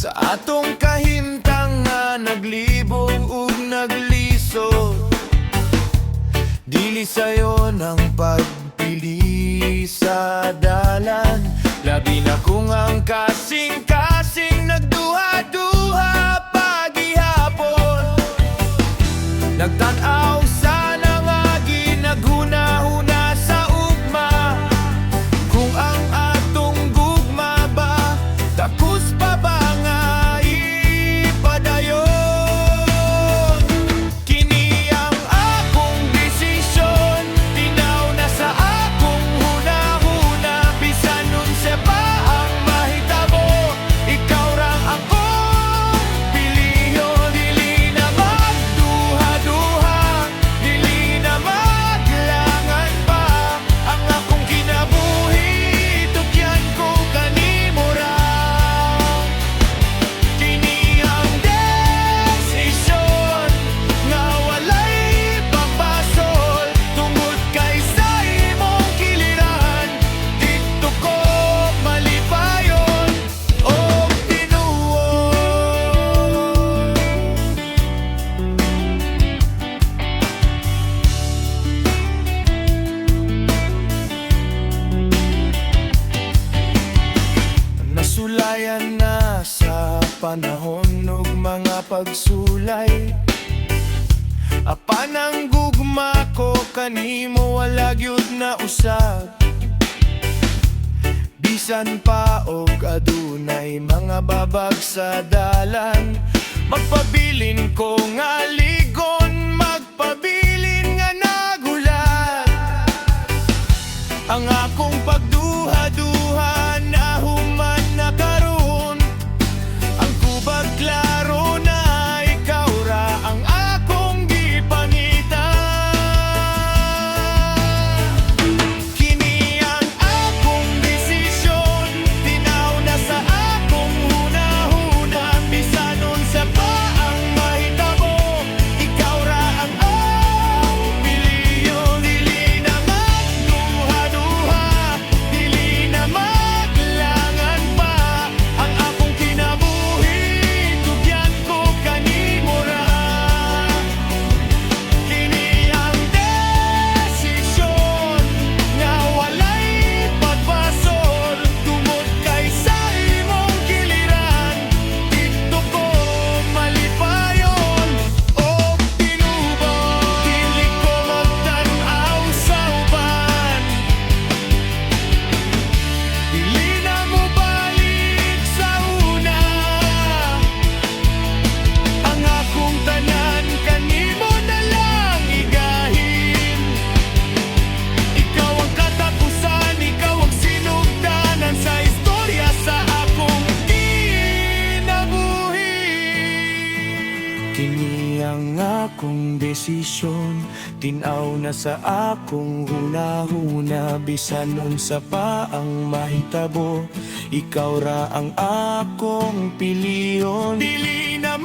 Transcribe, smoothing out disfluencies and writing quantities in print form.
Sa atong kahimtang nga naglibong ug nagliso, dili sayo ng pagpili sa dalan. Labi na kung ang kasing-kasing nagduha-duha pagihapon. Nagtanaw sa nangagi, naghuna-huna sa ugma, kung ang atong gugma ba tapos pa ba nga ipadayon. Kini ang akong desisyon, tinaw na sa akong huna-huna. Bisan unsa pa ang mahitabo, ikaw ra akong piliyon. Dili na magduha-duha, dili na maglangan pa. Ang akong kinabuhi, tukyan ko kanimo ra. Kini ang desisyon nga walay pagbasol, tungod kay sa imong kiliran. Dito ko malipayon o tinuod. Nasulayan na sa panahon og mga pagsulay. Apan ang gugma ko kanimo wala gyud na usab. Bisan pa og adunay mga babag sa dalan, magpabilin ko nga ligon, magpabilin nga nagulat. Ang akong pagduha-duha na human na karon, ang kubag klaro na ikaw ra ang akong gipangita. Kini ang akong desisyon, tinaw na sa akong huna-huna. Bisan unsa pa ang mahitabo, ikaw ra ang akong piliyon. Dili na magduha-duha, dili na maglangan pa. Ang akong kinabuhi, tugyan ko kanimo ra. Kini ang desisyon nga walay pagbasol, tungod kay sa imong kiliran. Dito ko malipayon o tinubos. Dili ko magtanaw sa uban, dili na mo balik sa una. Ang akong tanan kanimo na lang igahin. Ikaw ang katapusan, ikaw ang sinugdanan sa istorya sa akong kinabuhi. Kini ang akong desisyon, tinaw na sa akong huna-huna. Bisan unsa pa ang mahitabo, ikaw ra ang akong piliyon. Dili na